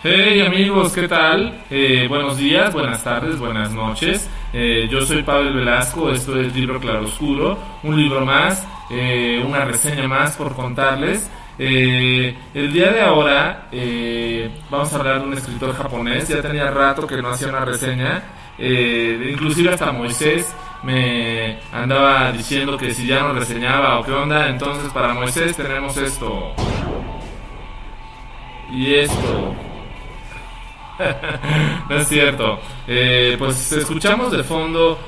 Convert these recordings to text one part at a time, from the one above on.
Hey amigos, ¿qué tal? Buenos días, buenas tardes, buenas noches. Yo soy Pavel Velasco, esto es Libro Claroscuro, un libro más, una reseña más por contarles. El día de ahora vamos a hablar de un escritor japonés. Ya tenía rato que no hacía una reseña, inclusive hasta Moisés me andaba diciendo que si ya no reseñaba o qué onda. Entonces para Moisés tenemos esto y esto. No es cierto. Pues escuchamos de fondo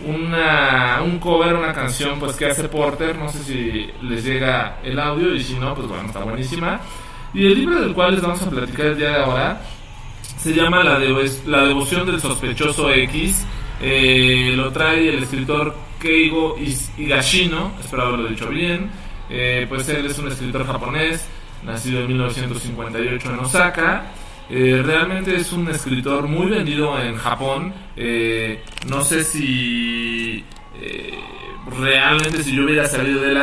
un cover, una canción pues que hace Porter. No sé si les llega el audio, y si no, pues bueno, está buenísima. Y el libro del cual les vamos a platicar el día de ahora se llama La devoción del sospechoso X. Lo trae el escritor Keigo Higashino, espero haberlo dicho bien. Pues él es un escritor japonés, nacido en 1958 en Osaka. Realmente es un escritor muy vendido en Japón. No sé si realmente si yo hubiera sabido de él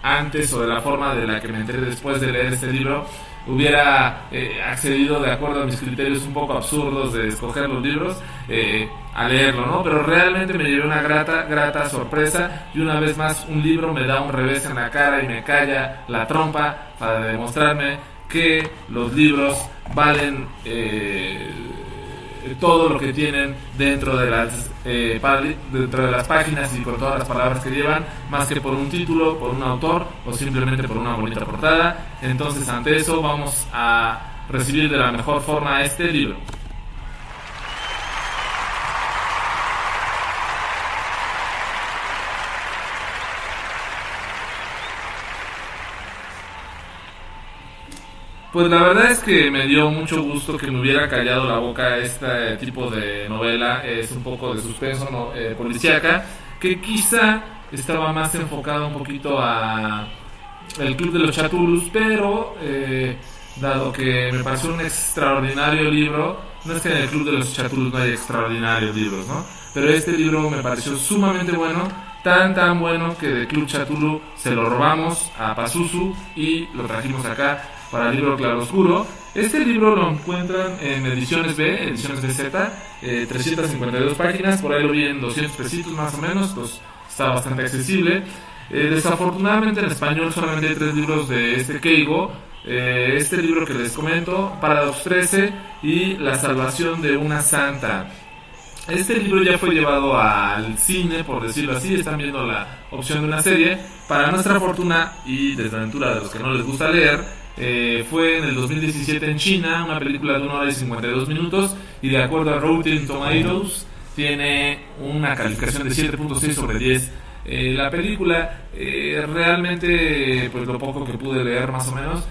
antes o de la forma de la que me enteré después de leer este libro, hubiera accedido de acuerdo a mis criterios un poco absurdos de escoger los libros a leerlo, ¿no? Pero realmente me llevé una grata sorpresa, y una vez más un libro me da un revés en la cara y me calla la trompa para demostrarme que los libros valen todo lo que tienen dentro de las páginas y con todas las palabras que llevan, más que por un título, por un autor o simplemente por una bonita portada. Entonces, ante eso, vamos a recibir de la mejor forma este libro. Pues la verdad es que me dio mucho gusto que me hubiera callado la boca este tipo de novela. Es un poco de suspenso, policíaca, que quizá estaba más enfocado un poquito a El Club de los Cthulhu, pero dado que me pareció un extraordinario libro, no es que en El Club de los Cthulhu no haya extraordinarios libros, ¿no? Pero este libro me pareció sumamente bueno, tan bueno que del Club Cthulhu se lo robamos a Pazuzu y lo trajimos acá para el libro Claroscuro. Este libro lo encuentran en ediciones BZ, 352 páginas, por ahí lo vi en 200 pesitos más o menos, pues está bastante accesible. Desafortunadamente en español solamente hay 3 libros de este Keigo. Este libro que les comento, Paradox 13 y La salvación de una santa. Este libro ya fue llevado al cine, por decirlo así. Están viendo la opción de una serie. Para nuestra fortuna y desventura de los que no les gusta leer, fue en el 2017 en China, una película de 1 hora y 52 minutos, y de acuerdo a Rotten Tomatoes tiene una calificación de 7.6 sobre 10. La película realmente, pues lo poco que pude leer más o menos,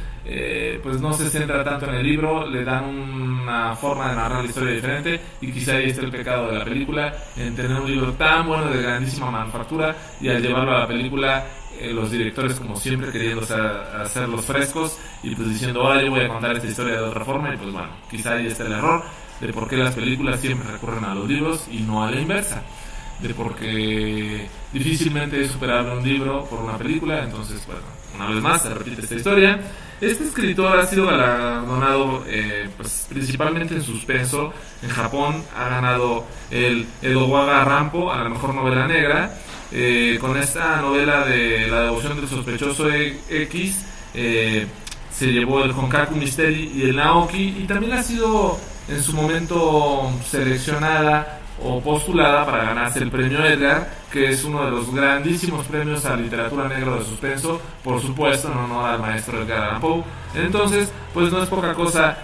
pues no se centra tanto en el libro, le dan una forma de narrar la historia diferente, y quizá ahí está el pecado de la película, en tener un libro tan bueno de grandísima manufactura, y al llevarlo a la película, los directores como siempre queriendo hacer los frescos y pues diciendo, ahora yo voy a contar esta historia de otra forma. Y pues bueno, quizá ahí está el error de por qué las películas siempre recurren a los libros y no a la inversa, de porque difícilmente es superable un libro por una película. Entonces, bueno, una vez más se repite esta historia. Este escritor ha sido galardonado pues principalmente en suspenso. En Japón ha ganado el Edogawa Rampo a la mejor novela negra. Con esta novela de La devoción del sospechoso X se llevó el Honkaku Mystery y el Naoki, y también ha sido en su momento seleccionada o postulada para ganarse el premio Edgar, que es uno de los grandísimos premios a literatura negra de suspenso, por supuesto en honor al maestro Edgar Allan Poe. Entonces, pues no es poca cosa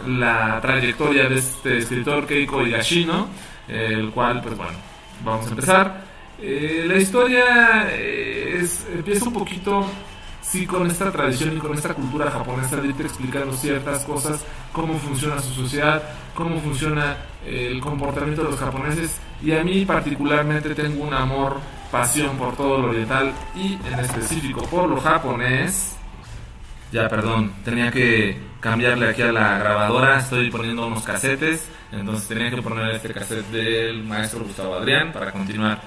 la trayectoria de este escritor Keigo Higashino, el cual, pues bueno, vamos a empezar. La historia empieza un poquito, sí, con esta tradición y con esta cultura japonesa de irte explicando ciertas cosas, cómo funciona su sociedad, cómo funciona el comportamiento de los japoneses. Y a mí particularmente tengo un amor, pasión por todo lo oriental y en específico por lo japonés. Ya, perdón, tenía que cambiarle aquí a la grabadora, estoy poniendo unos casetes, entonces tenía que poner este cassette del maestro Gustavo Adrián para continuar.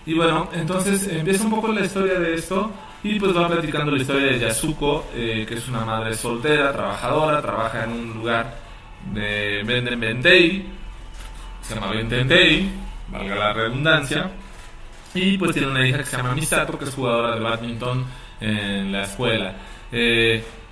Y bueno, entonces empieza un poco la historia de esto. y pues va platicando la historia de Yasuko, que es una madre soltera, trabajadora, trabaja en un lugar de venden Bentei, se llama Bentei, valga la redundancia, y pues tiene una hija que se llama Misato, que es jugadora de badminton en la escuela.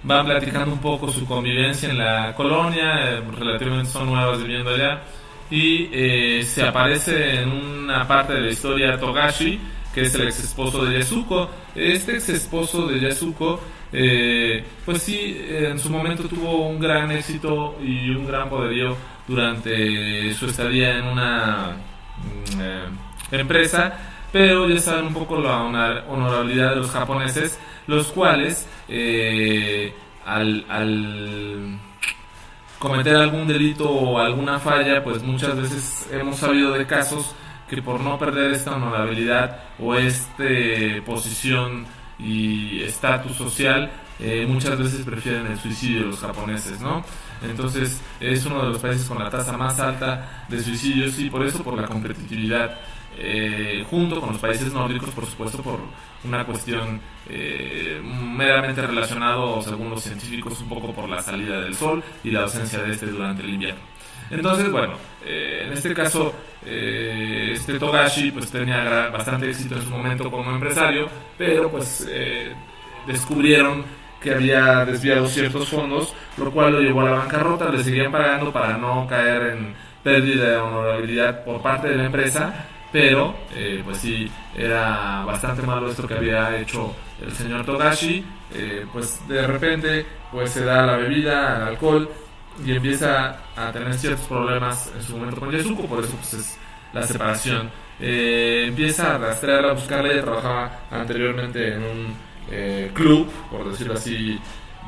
Van platicando un poco su convivencia en la colonia, relativamente son nuevas viviendo allá, y se aparece en una parte de la historia Togashi, que es el ex esposo de Yasuko. Este ex esposo de Yasuko, pues sí, en su momento tuvo un gran éxito y un gran poderío durante su estadía en una empresa, pero ya saben un poco la honorabilidad de los japoneses, los cuales al cometer algún delito o alguna falla, pues muchas veces hemos sabido de casos que por no perder esta honorabilidad o posición y estatus social, muchas veces prefieren el suicidio los japoneses, ¿no? Entonces es uno de los países con la tasa más alta de suicidios, y por eso, por la competitividad, junto con los países nórdicos, por supuesto, por una cuestión meramente relacionado, según los científicos, un poco por la salida del sol y la ausencia de este durante el invierno. Entonces, bueno, en este caso, Togashi pues tenía bastante éxito en su momento como empresario, pero pues descubrieron que había desviado ciertos fondos, lo cual lo llevó a la bancarrota. Le seguían pagando para no caer en pérdida de honorabilidad por parte de la empresa, pero pues sí, era bastante malo esto que había hecho el señor Togashi. Pues de repente pues se da la bebida, al alcohol, y empieza a tener ciertos problemas en su momento con Yasuko, por eso pues es la separación. Empieza a rastrearla, a buscarla. Ella trabajaba anteriormente en un club, por decirlo así,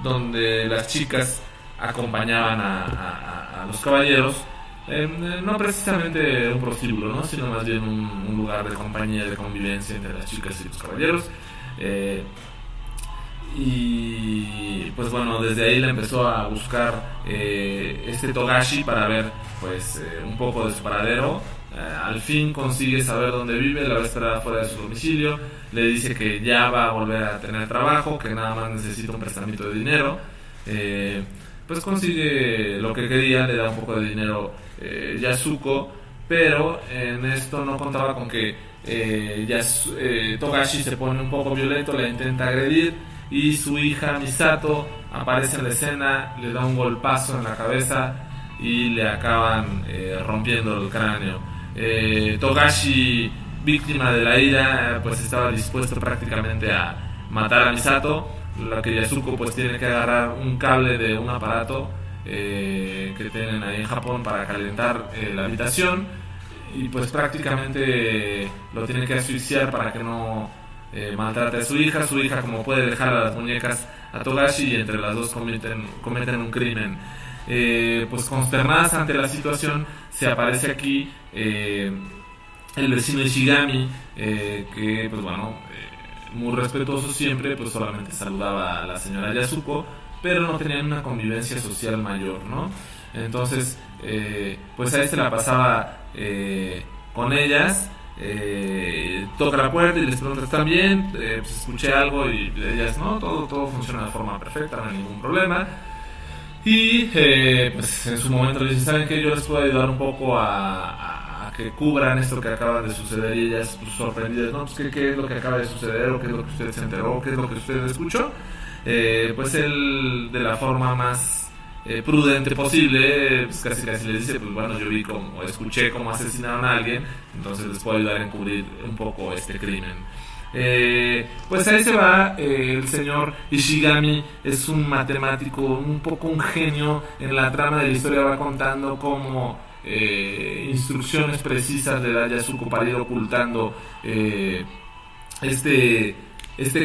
donde las chicas acompañaban a los caballeros, no precisamente un prostíbulo, ¿no?, sino más bien un lugar de compañía, de convivencia entre las chicas y los caballeros. Y pues bueno, desde ahí la empezó a buscar Togashi para ver pues un poco de su paradero. Al fin consigue saber dónde vive, la va a esperar fuera de su domicilio, le dice que ya va a volver a tener trabajo, que nada más necesita un prestamito de dinero. Pues consigue lo que quería, le da un poco de dinero Yasuko, pero en esto no contaba con que Togashi se pone un poco violento, la intenta agredir, y su hija Misato aparece en la escena, le da un golpazo en la cabeza y le acaban rompiendo el cráneo. Togashi, víctima de la ira, pues estaba dispuesto prácticamente a matar a Misato, lo que Yasuko pues tiene que agarrar un cable de un aparato que tienen ahí en Japón para calentar la habitación, y pues prácticamente lo tiene que asfixiar para que no maltrate a su hija. Su hija, como puede, dejar a las muñecas a Togashi, y entre las dos cometen un crimen. Pues consternadas ante la situación, se aparece aquí el vecino Ishigami, que pues bueno, muy respetuoso siempre, pues solamente saludaba a la señora Yasuko, pero no tenían una convivencia social mayor, ¿no? Entonces pues ahí se la pasaba con ellas. Toca la puerta y les pregunta: ¿están bien? Pues escuché algo, y ellas: no, todo funciona de forma perfecta, no hay ningún problema. Y pues en su momento le dicen: ¿saben qué? Yo les puedo ayudar un poco a que cubran esto que acaba de suceder. Y ellas, pues, sorprendidas: no, pues ¿qué es lo que acaba de suceder? ¿O qué es lo que usted se enteró? ¿Qué es lo que usted escuchó? Pues él, de la forma más prudente posible, pues casi le dice: pues bueno, yo vi o escuché cómo asesinaron a alguien, entonces les puedo ayudar a encubrir un poco este crimen. Pues ahí se va. El señor Ishigami es un matemático, un poco un genio. En la trama de la historia va contando cómo instrucciones precisas le da Yasuko para ir ocultando este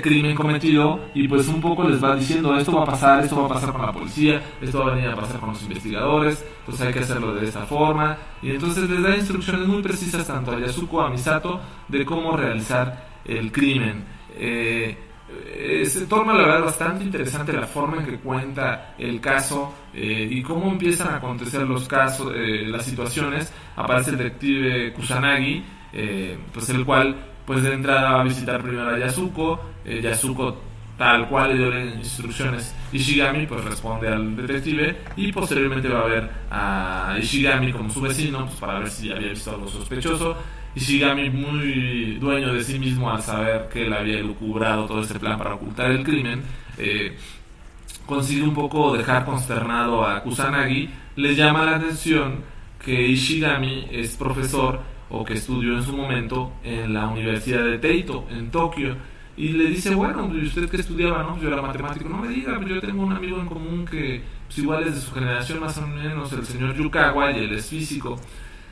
crimen cometido, y pues un poco les va diciendo: esto va a pasar con la policía, esto va a venir a pasar con los investigadores, pues hay que hacerlo de esta forma. Y entonces les da instrucciones muy precisas tanto a Yasuko, a Misato, de cómo realizar el crimen. Se torna, la verdad, bastante interesante la forma en que cuenta el caso, y cómo empiezan a acontecer los casos, las situaciones. Aparece el detective Kusanagi, pues el cual pues de entrada va a visitar primero a Yasuko. Yasuko, tal cual le dio las instrucciones Ishigami, pues responde al detective, y posteriormente va a ver a Ishigami como su vecino, pues para ver si había visto algo sospechoso. Ishigami, muy dueño de sí mismo al saber que él había elucubrado todo este plan para ocultar el crimen, consigue un poco dejar consternado a Kusanagi. Le llama la atención que Ishigami es profesor, o que estudió en su momento, en la Universidad de Teito, en Tokio, y le dice, bueno, ¿y usted qué estudiaba? No, yo era matemático. No me diga, pues yo tengo un amigo en común que pues igual es de su generación más o menos, el señor Yukawa, y él es físico.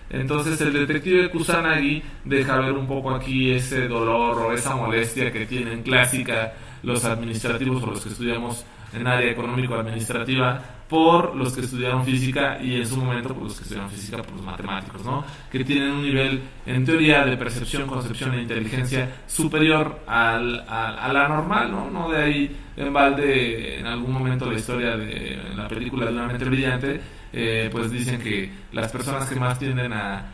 Entonces el detective Kusanagi deja ver un poco aquí ese dolor o esa molestia que tienen clásica los administrativos, o los que estudiamos en área económico-administrativa, por los que estudiaron física, y en su momento por los que estudiaron física, por los matemáticos, ¿no? Que tienen un nivel, en teoría, de percepción, concepción e inteligencia superior a la normal, ¿no? No de ahí en balde, en algún momento de la historia de la película de Una mente brillante, pues dicen que las personas que más tienden a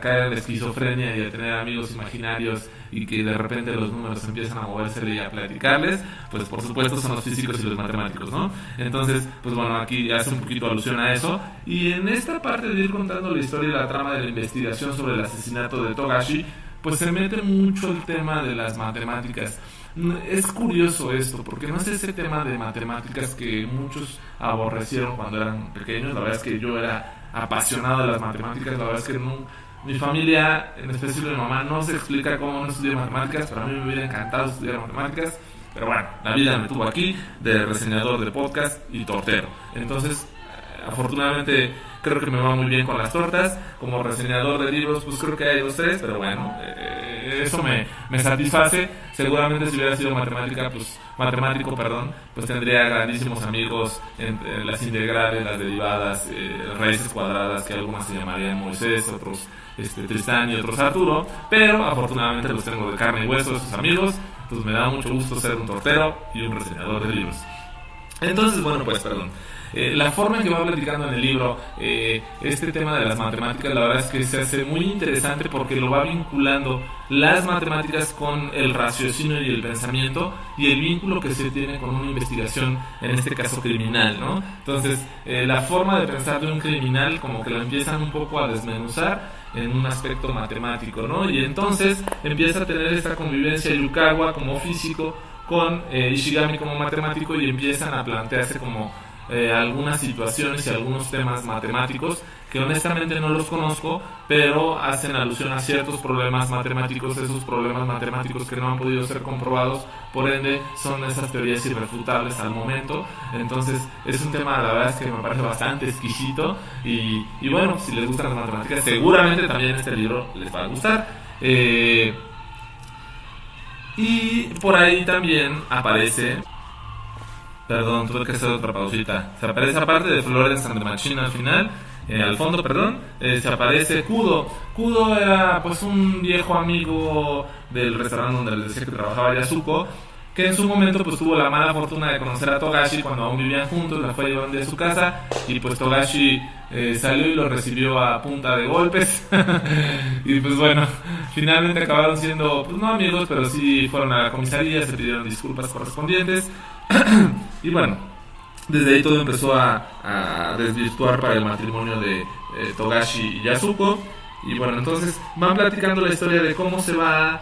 caer en la esquizofrenia y a tener amigos imaginarios, y que de repente los números empiezan a moverse y a platicarles, pues por supuesto son los físicos y los matemáticos, ¿no? Entonces, pues bueno, aquí hace un poquito alusión a eso, y en esta parte de ir contando la historia y la trama de la investigación sobre el asesinato de Togashi, pues se mete mucho el tema de las matemáticas. Es curioso esto, porque no es ese tema de matemáticas que muchos aborrecieron cuando eran pequeños. La verdad es que yo era apasionado de las matemáticas. La verdad es que mi familia, en especial mi mamá, no se explica cómo no estudié matemáticas, pero a mí me hubiera encantado estudiar matemáticas. Pero bueno, la vida me tuvo aquí de reseñador de podcast y tortero. Entonces, afortunadamente, creo que me va muy bien con las tortas. Como reseñador de libros, pues creo que hay 2 o 3, pero bueno, eso me satisface. Seguramente si hubiera sido matemático, pues tendría grandísimos amigos en las integrales, las derivadas, raíces cuadradas, que algunas se llamarían Moisés, otros Tristán y otros Arturo, pero afortunadamente los tengo de carne y hueso, esos amigos. Pues me da mucho gusto ser un tortero y un reseñador de libros. Entonces, bueno, pues la forma en que va platicando en el libro este tema de las matemáticas, la verdad es que se hace muy interesante, porque lo va vinculando las matemáticas con el raciocinio y el pensamiento, y el vínculo que se tiene con una investigación, en este caso criminal, ¿no? Entonces, la forma de pensar de un criminal como que lo empiezan un poco a desmenuzar en un aspecto matemático, ¿no? Y entonces empieza a tener esta convivencia Yukawa como físico con Ishigami como matemático, y empiezan a plantearse como algunas situaciones y algunos temas matemáticos que honestamente no los conozco, pero hacen alusión a ciertos problemas matemáticos, esos problemas matemáticos que no han podido ser comprobados, por ende son esas teorías irrefutables al momento. Entonces es un tema, la verdad es que me parece bastante exquisito, y bueno, si les gustan las matemáticas, seguramente también este libro les va a gustar. Y por ahí también aparece... Perdón, tuve que hacer otra pausita. Se aparece, aparte de Florence and the Machine al final, al fondo, se aparece Kudo. Kudo era pues un viejo amigo del restaurante donde les decía que trabajaba Yasuko, que en su momento pues tuvo la mala fortuna de conocer a Togashi cuando aún vivían juntos. La fue a llevar de su casa, y pues Togashi salió y lo recibió a punta de golpes. Y pues bueno, finalmente acabaron siendo, pues no amigos, pero sí fueron a la comisaría, se pidieron disculpas correspondientes. Y bueno, desde ahí todo empezó a desvirtuar para el matrimonio de Togashi y Yasuko. Y bueno, entonces van platicando la historia de cómo se va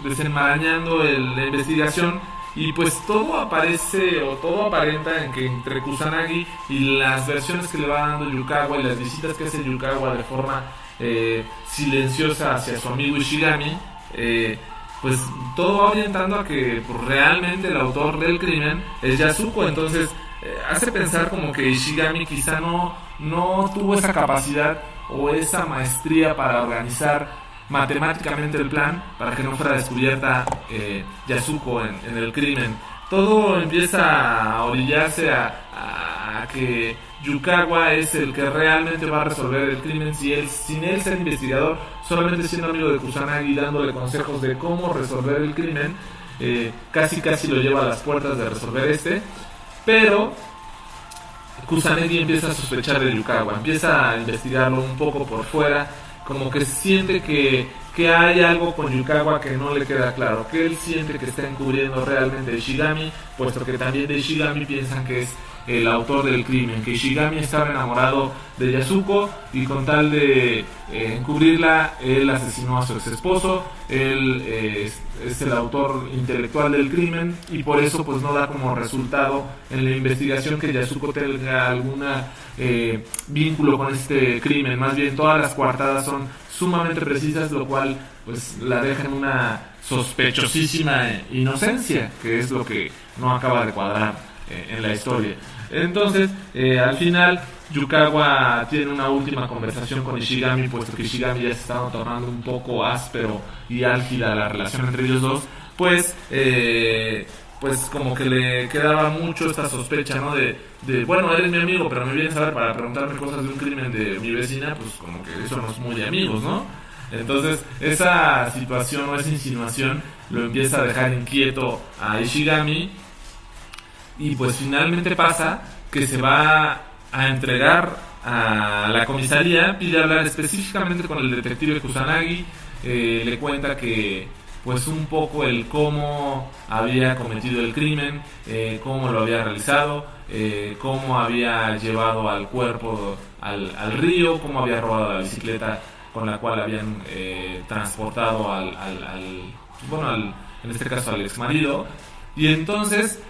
desenmarañando la investigación, y pues todo aparece, o todo aparenta en que entre Kusanagi y las versiones que le va dando Yukawa y las visitas que hace Yukawa de forma silenciosa hacia su amigo Ishigami, pues todo va orientando a que pues, realmente el autor del crimen es Yasuko. Entonces hace pensar como que Ishigami quizá no tuvo esa capacidad o esa maestría para organizar matemáticamente el plan para que no fuera descubierta Yasuko en el crimen. Todo empieza a orillarse a que Yukawa es el que realmente va a resolver el crimen, sin él ser investigador, solamente siendo amigo de Kusanagi, dándole consejos de cómo resolver el crimen. Casi lo lleva a las puertas de resolver pero Kusanagi empieza a sospechar de Yukawa, empieza a investigarlo un poco por fuera, como que siente que hay algo con Yukawa que no le queda claro, que él siente que está encubriendo realmente a Ishigami, puesto que también de Ishigami piensan que es el autor del crimen, que Ishigami estaba enamorado de Yasuko y con tal de encubrirla, él asesinó a su ex esposo, él es el autor intelectual del crimen y por eso pues no da como resultado en la investigación que Yasuko tenga algún vínculo con este crimen, más bien todas las coartadas son sumamente precisas, lo cual pues la deja en una sospechosísima inocencia, que es lo que no acaba de cuadrar en la historia. Entonces, al final, Yukawa tiene una última conversación con Ishigami, puesto que Ishigami ya se estaba tornando un poco áspero y álgida la relación entre ellos dos, pues como que le quedaba mucho esta sospecha, ¿no? De bueno, eres mi amigo, pero me vienes a ver para preguntarme cosas de un crimen de mi vecina, pues como que eso no es muy de amigos, ¿no? Entonces, esa situación o esa insinuación lo empieza a dejar inquieto a Ishigami. Y pues finalmente pasa que se va a entregar a la comisaría, pide hablar específicamente con el detective Kusanagi, le cuenta que pues un poco el cómo había cometido el crimen, cómo lo había realizado, cómo había llevado al cuerpo al río, cómo había robado la bicicleta con la cual habían transportado en este caso al ex marido. Y entonces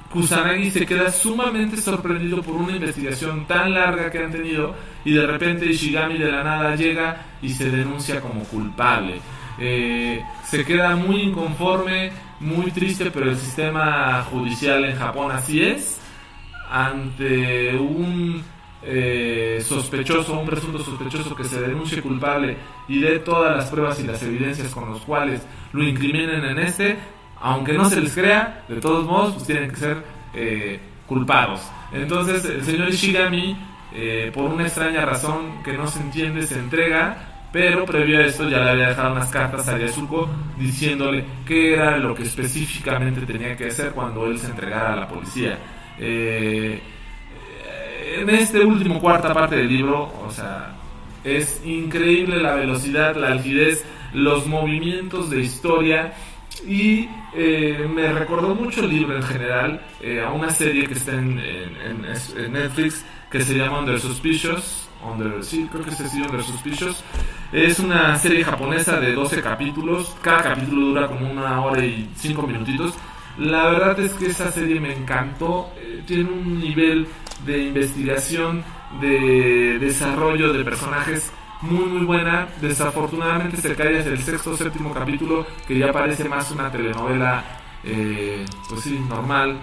Kusanagi se queda sumamente sorprendido por una investigación tan larga que han tenido y de repente Ishigami de la nada llega y se denuncia como culpable. Se queda muy inconforme, muy triste, pero el sistema judicial en Japón así es. Ante un un presunto sospechoso que se denuncie culpable y dé todas las pruebas y las evidencias con los cuales lo incriminen aunque no se les crea, de todos modos pues tienen que ser culpados. Entonces el señor Ishigami, por una extraña razón que no se entiende, se entrega, pero previo a esto ya le había dejado unas cartas a Yasuko diciéndole qué era lo que específicamente tenía que hacer cuando él se entregara a la policía. En este último cuarta parte del libro, o sea, es increíble la velocidad, la agilidad, los movimientos de historia. Y me recordó mucho el libro en general a una serie que está en Netflix que se llama Under Suspicious. Creo que se llama Under Suspicious. Es una serie japonesa de 12 capítulos. Cada capítulo dura como 1 hora y 5 minutitos. La verdad es que esa serie me encantó. Tiene un nivel de investigación, de desarrollo de personajes muy buena. Desafortunadamente se cae hacia el 6º o 7º capítulo, que ya parece más una telenovela pues sí, normal,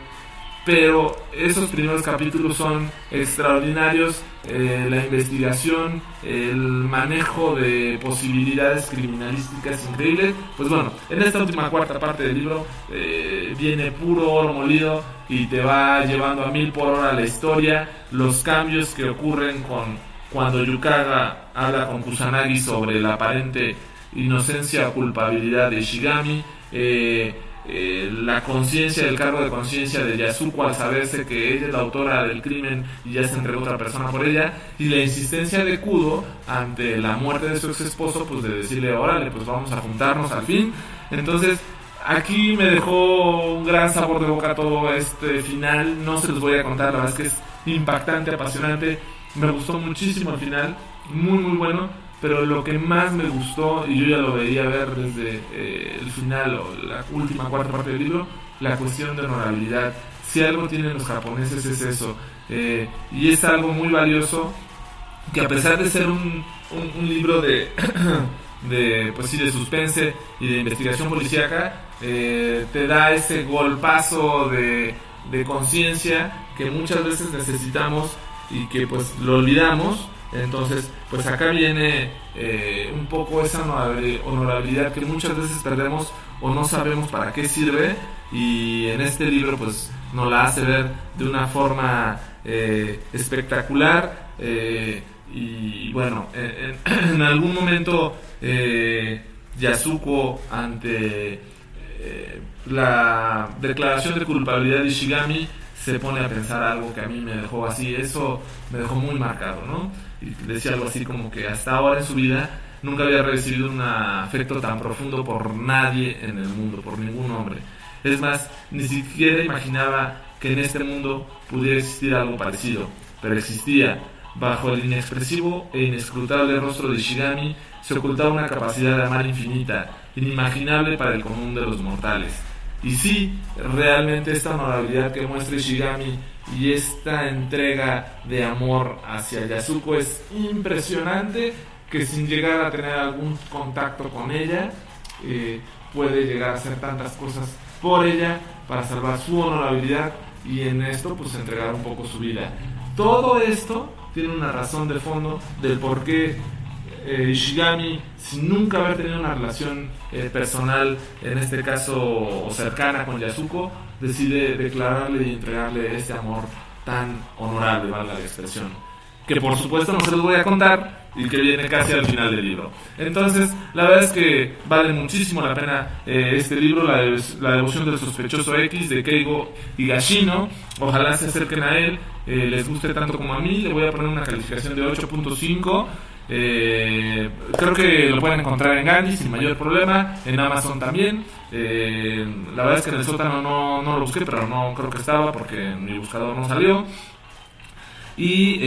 pero esos primeros capítulos son extraordinarios. La investigación, el manejo de posibilidades criminalísticas increíbles. Pues bueno, en esta última cuarta parte del libro viene puro oro molido y te va llevando a 1000 por hora la historia, los cambios que ocurren cuando Yukawa habla con Kusanagi sobre la aparente inocencia o culpabilidad de Ishigami, la conciencia, el cargo de conciencia de Yasuko al saberse que ella es la autora del crimen y ya se entregó a otra persona por ella, y la insistencia de Kudo ante la muerte de su ex esposo, pues de decirle, órale, pues vamos a juntarnos al fin. Entonces aquí me dejó un gran sabor de boca todo este final. No se los voy a contar, la verdad es que es impactante, apasionante. Me gustó muchísimo el final, muy bueno, pero lo que más me gustó, y yo ya lo veía ver desde el final o la última cuarta parte del libro, la cuestión de honorabilidad. Si algo tienen los japoneses es eso, y es algo muy valioso, que a pesar de ser un libro de pues sí, de suspense y de investigación policíaca, te da ese golpazo de conciencia que muchas veces necesitamos y que pues lo olvidamos. Entonces pues acá viene un poco esa honorabilidad que muchas veces perdemos o no sabemos para qué sirve, y en este libro pues nos la hace ver de una forma espectacular. Y bueno, en algún momento Yasuko, ante la declaración de culpabilidad de Ishigami, se pone a pensar algo que a mí me dejó muy marcado, ¿no? Y decía algo así como que hasta ahora en su vida nunca había recibido un afecto tan profundo por nadie en el mundo, por ningún hombre. Es más, ni siquiera imaginaba que en este mundo pudiera existir algo parecido, pero existía. Bajo el inexpresivo e inescrutable rostro de Ishigami se ocultaba una capacidad de amar infinita, inimaginable para el común de los mortales. Y sí, realmente esta honorabilidad que muestra Ishigami y esta entrega de amor hacia Yasuko es impresionante, que sin llegar a tener algún contacto con ella, puede llegar a hacer tantas cosas por ella para salvar su honorabilidad y en esto pues entregar un poco su vida. Todo esto tiene una razón de fondo del por qué Ishigami, sin nunca haber tenido una relación personal, en este caso cercana con Yasuko, decide declararle y entregarle este amor tan honorable, valga la expresión, que por supuesto no se los voy a contar y que viene casi al final del libro. Entonces, la verdad es que vale muchísimo la pena este libro, la devoción del sospechoso X, de Keigo Higashino. Ojalá se acerquen a él, les guste tanto como a mí. Le voy a poner una calificación de 8.5. Creo que lo pueden encontrar en Gandhi sin mayor problema, en Amazon también. La verdad es que en el sótano no lo busqué, pero no creo que estaba porque mi buscador no salió. Y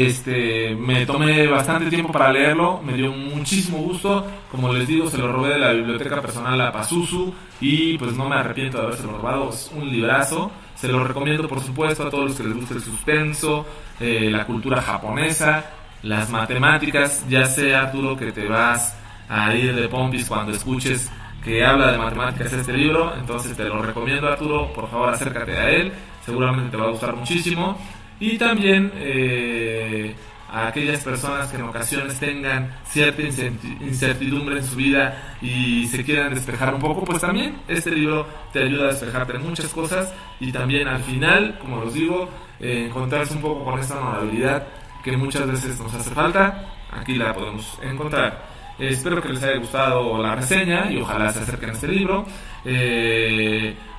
me tomé bastante tiempo para leerlo, me dio muchísimo gusto. Como les digo, se lo robé de la biblioteca personal a Pazuzu y pues no me arrepiento de habérselo robado. Es un librazo, se lo recomiendo por supuesto a todos los que les guste el suspenso, la cultura japonesa, las matemáticas. Ya sé, Arturo, que te vas a ir de pompis cuando escuches que habla de matemáticas este libro, entonces te lo recomiendo, Arturo, por favor acércate a él, seguramente te va a gustar muchísimo. Y también a aquellas personas que en ocasiones tengan cierta incertidumbre en su vida y se quieran despejar un poco, pues también este libro te ayuda a despejarte en muchas cosas y también al final, como los digo, encontrarse un poco con esta honorabilidad que muchas veces nos hace falta. Aquí la podemos encontrar. Espero que les haya gustado la reseña y ojalá se acerquen a este libro.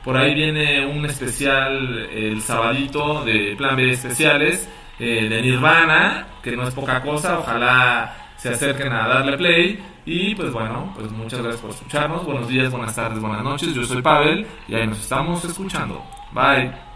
Por ahí viene un especial el sabadito de Plan B especiales de Nirvana, que no es poca cosa. Ojalá se acerquen a darle play. Y pues bueno, pues muchas gracias por escucharnos. Buenos días, buenas tardes, buenas noches. Yo soy Pavel y ahí nos estamos escuchando. Bye.